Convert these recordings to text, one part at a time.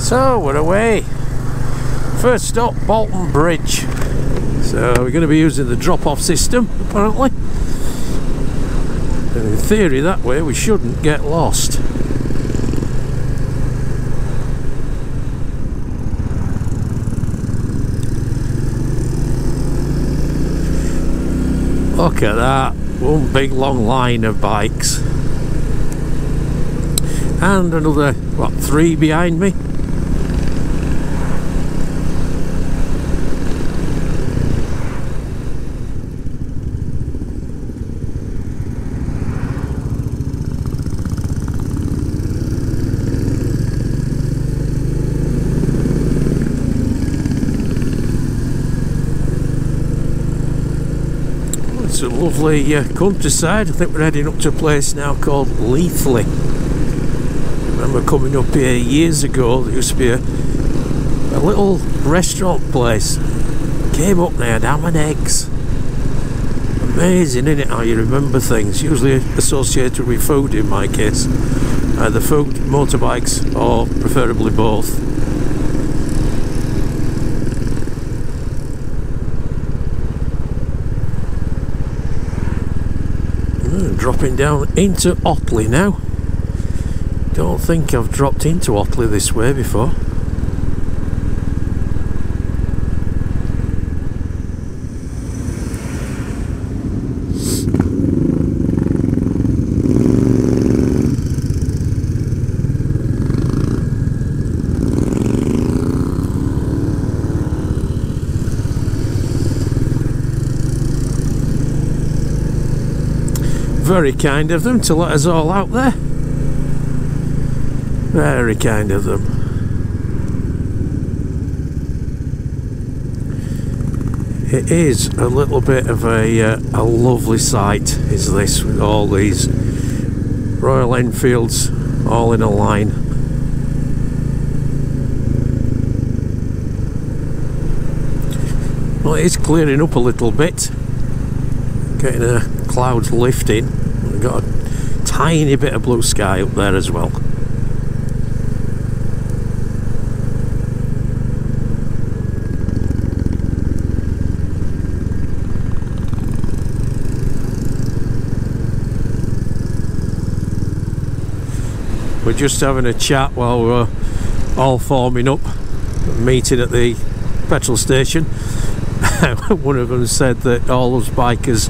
So we're away. First stop, Bolton Bridge. So we're going to be using the drop-off system apparently. And in theory that way we shouldn't get lost. Look at that, one big long line of bikes. And another, what, 3 behind me? It's a lovely countryside. I think we're heading up to a place now called Leithley. I remember coming up here years ago. There used to be a little restaurant place. Came up there, ham and eggs. Amazing, isn't it, how you remember things, usually associated with food in my case. Either food, motorbikes, or preferably both. Dropping down into Otley now. Don't think I've dropped into Otley this way before. Very kind of them to let us all out there. Very kind of them. It is a little bit of a lovely sight, is this, with all these Royal Enfields all in a line. Well, it is clearing up a little bit. Getting a clouds lifting. We've got a tiny bit of blue sky up there as well. We're just having a chat while we're all forming up, meeting at the petrol station. One of them said that all those bikers,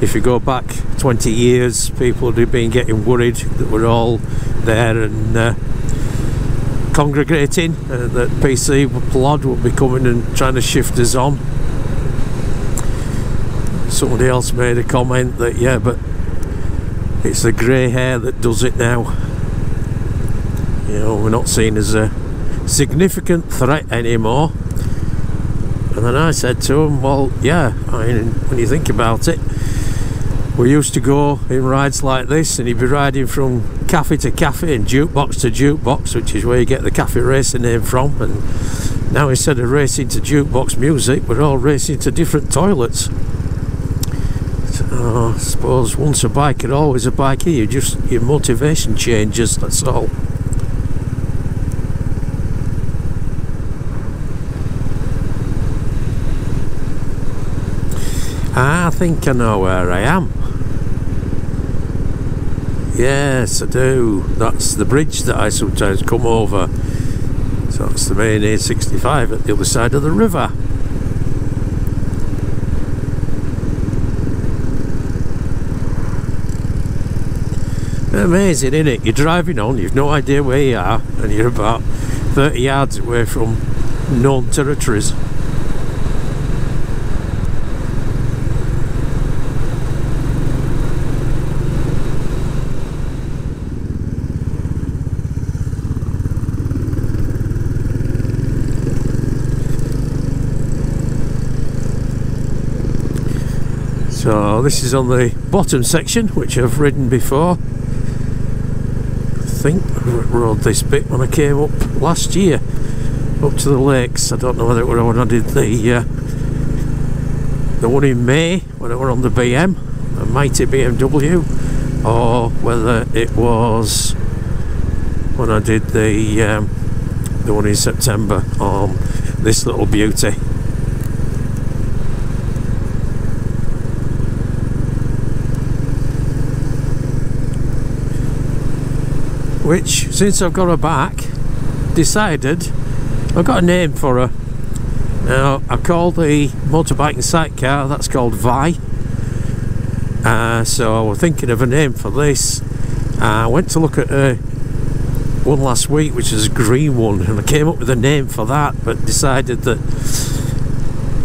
if you go back 20 years, people would have been getting worried that we're all there and congregating, that PC Plod would be coming and trying to shift us on. Somebody else made a comment that, yeah, but it's the grey hair that does it now. You know, we're not seen as a significant threat anymore. And then I said to him, well, yeah, I mean, when you think about it, we used to go in rides like this and you'd be riding from cafe to cafe and jukebox to jukebox, which is where you get the cafe racing name from. And now instead of racing to jukebox music, we're all racing to different toilets. So I suppose once a biker, always a biker. Your motivation changes, that's all. I think I know where I am. Yes, I do. That's the bridge that I sometimes come over. So it's the main A65 at the other side of the river. Amazing, isn't it? You're driving on, you've no idea where you are, and you're about 30 yards away from known territories. So this is on the bottom section, which I've ridden before. I think I rode this bit when I came up last year, up to the lakes. I don't know whether it was when I did the one in May, when I were on the BM, a mighty BMW, or whether it was when I did the the one in September, on this little beauty. Which, since I've got her back, decided I've got a name for her. Now, I call the motorbike and sidecar, that's called Vi. So I was thinking of a name for this. I went to look at one last week, which is a green one, and I came up with a name for that, but decided that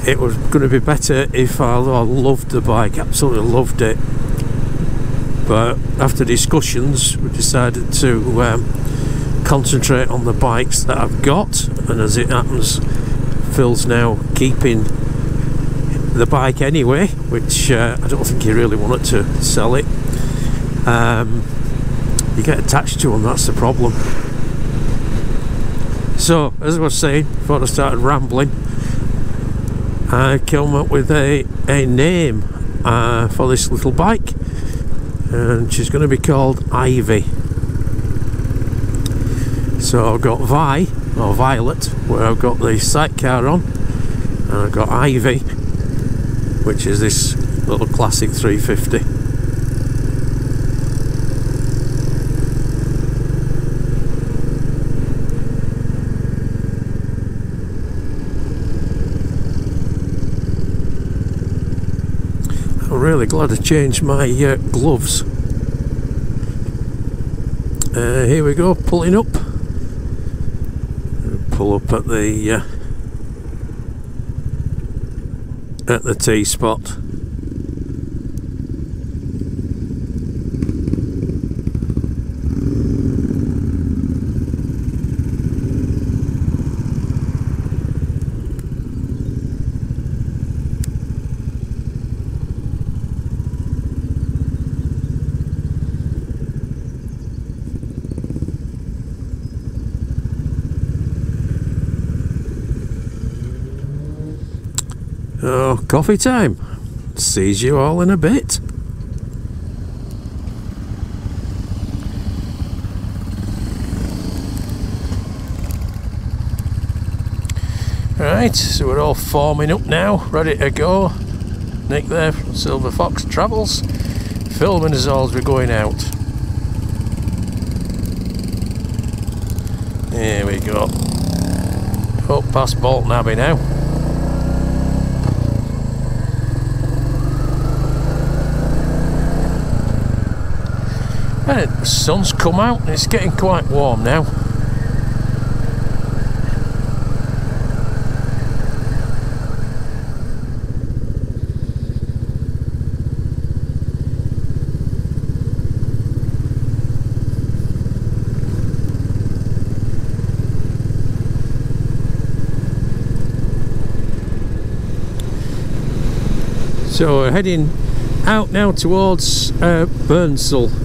it was going to be better if I loved the bike, absolutely loved it. But after discussions, we decided to concentrate on the bikes that I've got, and as it happens, Phil's now keeping the bike anyway, which I don't think he really wanted to sell it. You get attached to them, that's the problem. So, as I was saying, before I started rambling, I came up with a name for this little bike, and she's going to be called Ivy. So I've got Vi, or Violet, where I've got the sidecar on, and I've got Ivy, which is this little classic 350. I'm really glad I changed my gloves. Here we go, pulling up. Pull up at the T-spot. Oh, coffee time. Sees you all in a bit. Right, so we're all forming up now, ready to go. Nick there from Silver Fox Travels, filming us all as we're going out. Here we go. Up past Bolton Abbey now. And the sun's come out and it's getting quite warm now. So we're heading out now towards Burnsall.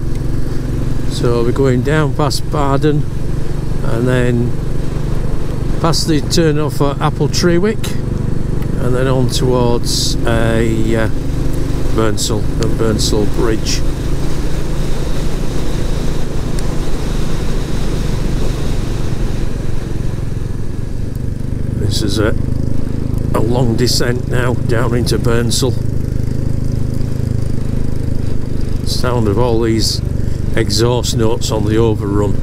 So we're going down past Barden and then past the turn off at Appletreewick and then on towards Burnsall and Burnsall Bridge. This is a long descent now down into Burnsall. Sound of all these exhaust notes on the overrun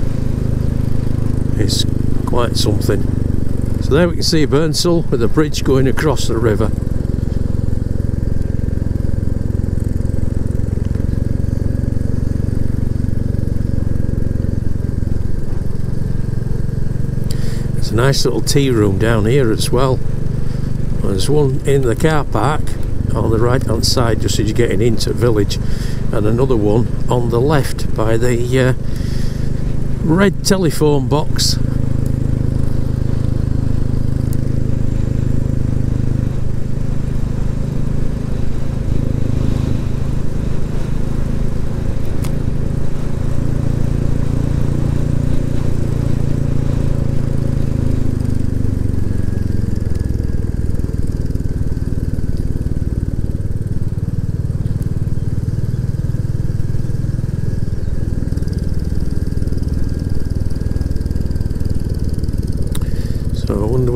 is quite something. So there we can see Burnsall with a bridge going across the river. There's a nice little tea room down here as well. There's one in the car park on the right hand side just as you're getting into village, and another one on the left by the red telephone box.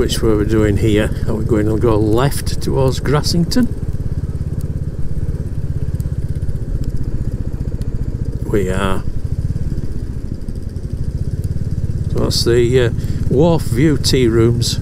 which way we're doing here. Are we going to go left towards Grassington? We are. So that's the Wharf View tea rooms.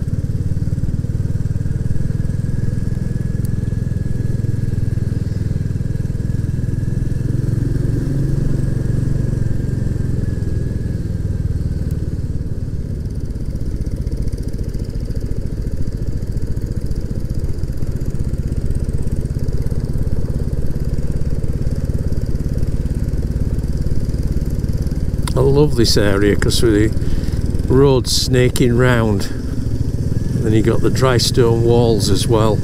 I love this area because with the road snaking round, and then you got the dry stone walls as well.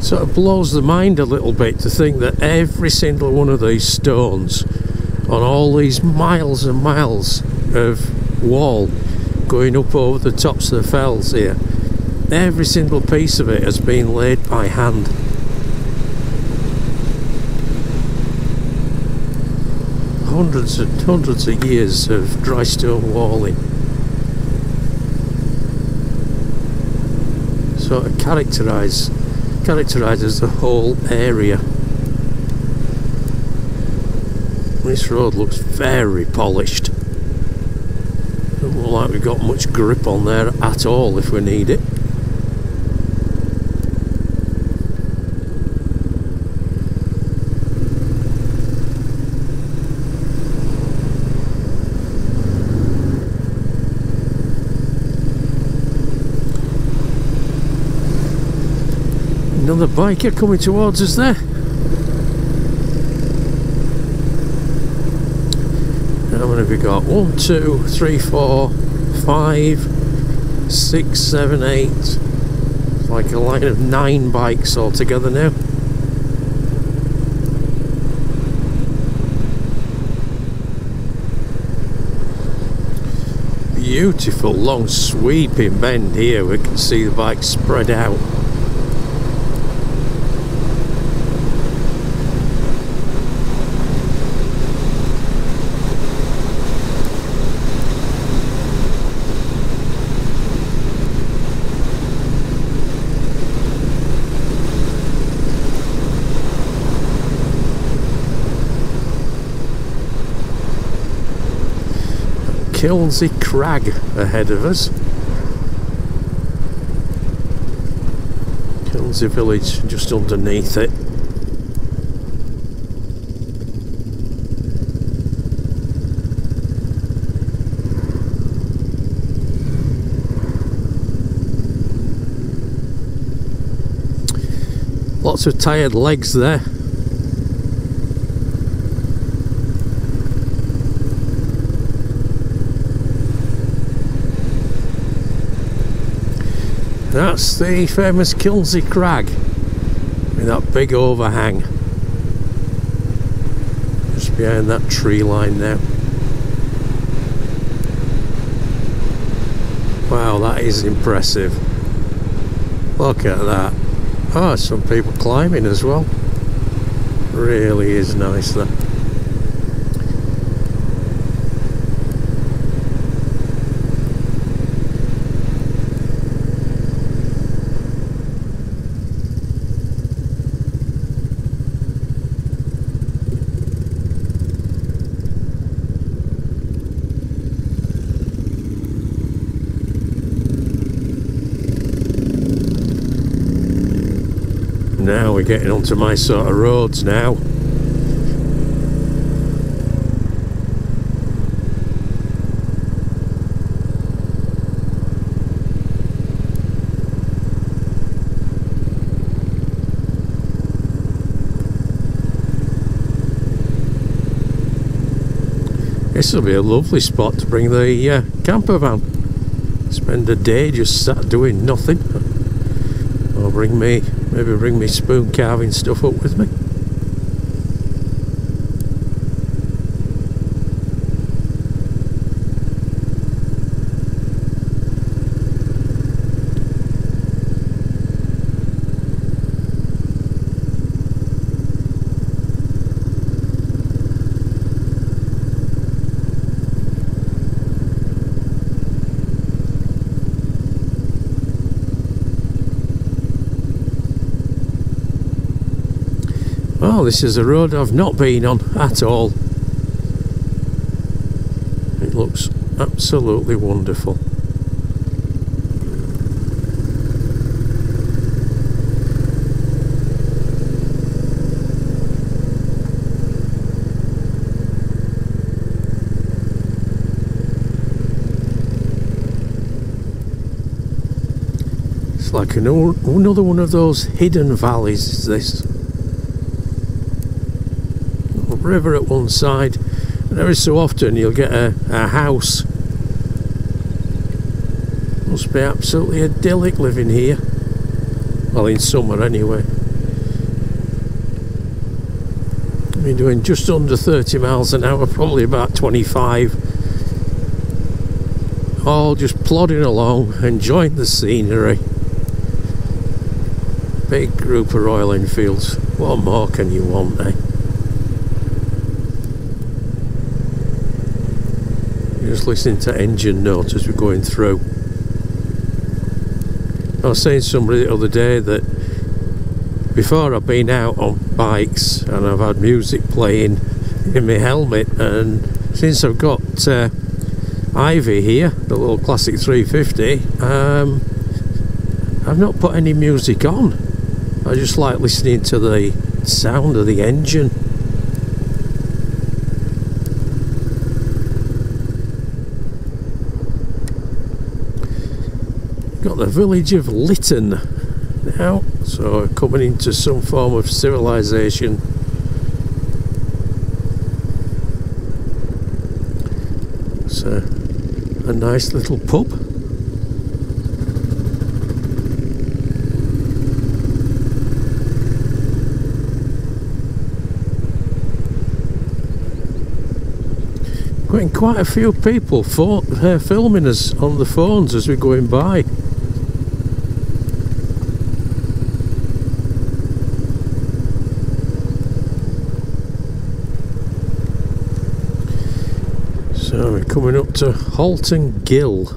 Sort of blows the mind a little bit to think that every single one of these stones on all these miles and miles of wall going up over the tops of the fells here, every single piece of it has been laid by hand. Hundreds and hundreds of years of dry stone walling. Sort of characterises the whole area. This road looks very polished. Doesn't look like we've got much grip on there at all if we need it. Another biker coming towards us there. How many have we got? 1, 2, 3, 4, 5, 6, 7, 8. It's like a line of 9 bikes altogether now. Beautiful long sweeping bend here. We can see the bikes spread out. Kilnsey Crag ahead of us. Kilnsey village just underneath it. Lots of tired legs there. That's the famous Kilnsey Crag with that big overhang just behind that tree line now. Wow, that is impressive. Look at that. Oh, some people climbing as well. Really is nice that. Now we're getting onto my sort of roads now. This will be a lovely spot to bring the camper van. Spend a day just sat doing nothing. Or maybe bring me spoon carving stuff up with me. Oh, this is a road I've not been on at all. It looks absolutely wonderful. It's like another one of those hidden valleys, is this. River at one side, and every so often you'll get a house. Must be absolutely idyllic living here. Well, in summer anyway. I've been doing just under 30 miles an hour, probably about 25. All just plodding along, enjoying the scenery. Big group of Royal Enfields. What more can you want, eh? Just listening to engine notes as we're going through. I was saying to somebody the other day that before I've been out on bikes and I've had music playing in my helmet, and since I've got Ivy here, the little classic 350, I've not put any music on. I just like listening to the sound of the engine. Got the village of Lytton now, so coming into some form of civilization. It's a nice little pub. Getting quite a few people filming us on the phones as we're going by. So we're coming up to Halton Gill.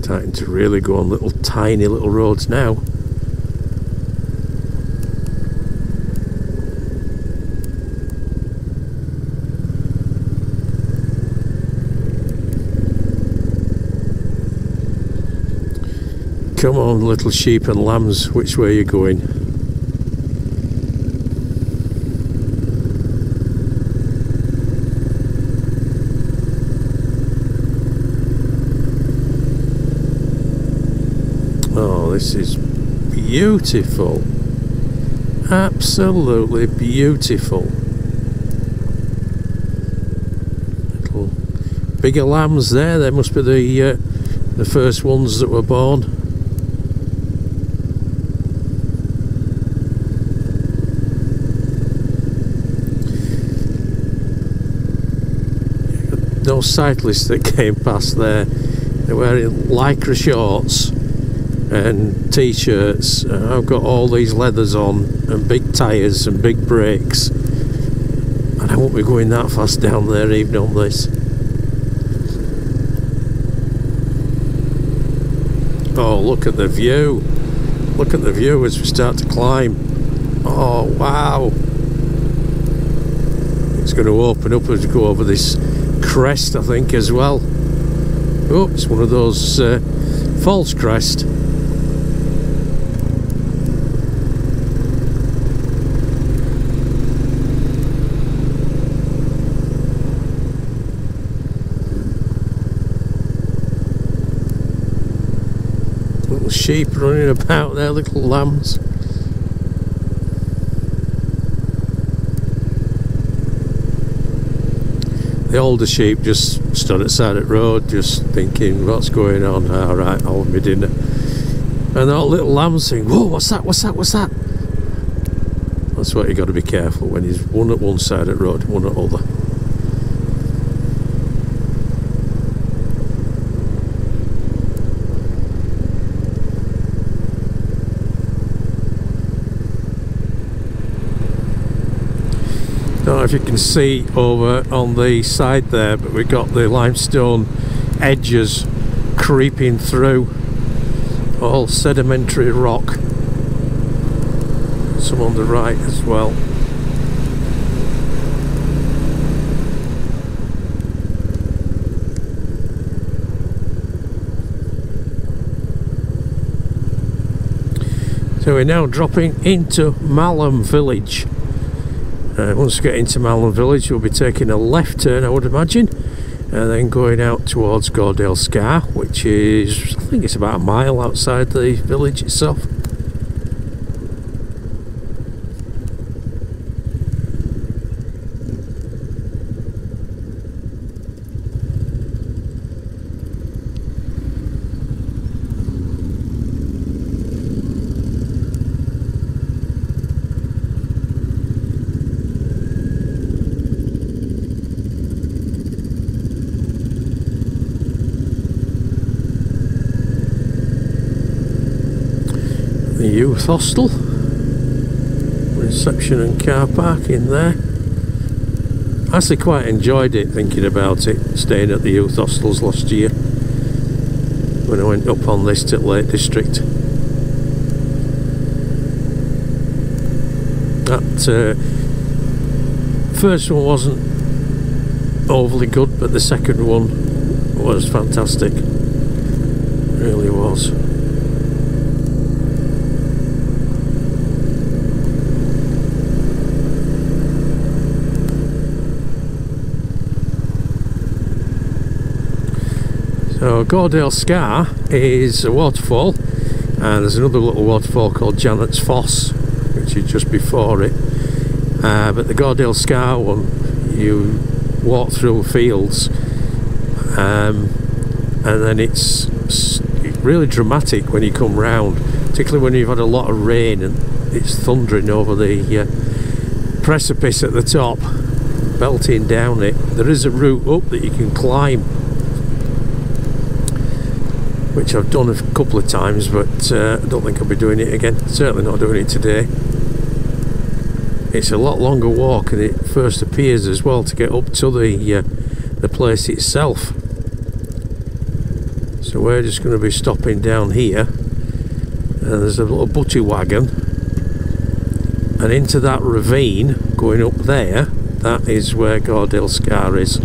Starting to really go on tiny little roads now. Come on, little sheep and lambs, which way are you going? Oh, this is beautiful. Absolutely beautiful. Little bigger lambs there. They must be the first ones that were born. Those cyclists that came past there, they're wearing lycra shorts and t-shirts. I've got all these leathers on and big tyres and big brakes, and I won't be going that fast down there even on this. Oh, look at the view. Look at the view as we start to climb. Oh wow, it's going to open up as we go over this crest, I think, as well. Oh, it's one of those false crest. Little sheep running about there, little lambs. The older sheep just stood at the side of the road, just thinking, what's going on? Alright, I'll have my dinner. And that little lamb saying, whoa, what's that, what's that, what's that? That's what you got to be careful when he's one at one side of the road, one at the other. Don't know if you can see over on the side there, but we've got the limestone edges creeping through, all sedimentary rock. Some on the right as well. So we're now dropping into Malham village. Once we get into Malham village, we'll be taking a left turn, I would imagine, and then going out towards Gordale Scar, which is, I think it's about a mile outside the village itself. The youth hostel, reception and car park in there. I actually quite enjoyed it, thinking about it, staying at the youth hostels last year when I went up on this to Lake District. That first one wasn't overly good, but the second one was fantastic, it really was. So Gordale Scar is a waterfall, and there's another little waterfall called Janet's Foss, which is just before it. But the Gordale Scar one, you walk through fields, and then it's really dramatic when you come round, particularly when you've had a lot of rain and it's thundering over the precipice at the top, belting down it. There is a route up that you can climb, which I've done a couple of times, but I don't think I'll be doing it again. Certainly not doing it today. It's a lot longer walk, and it first appears as well to get up to the place itself. So we're just going to be stopping down here, and there's a little butty wagon, and into that ravine going up there, that is where Gordale Scar is.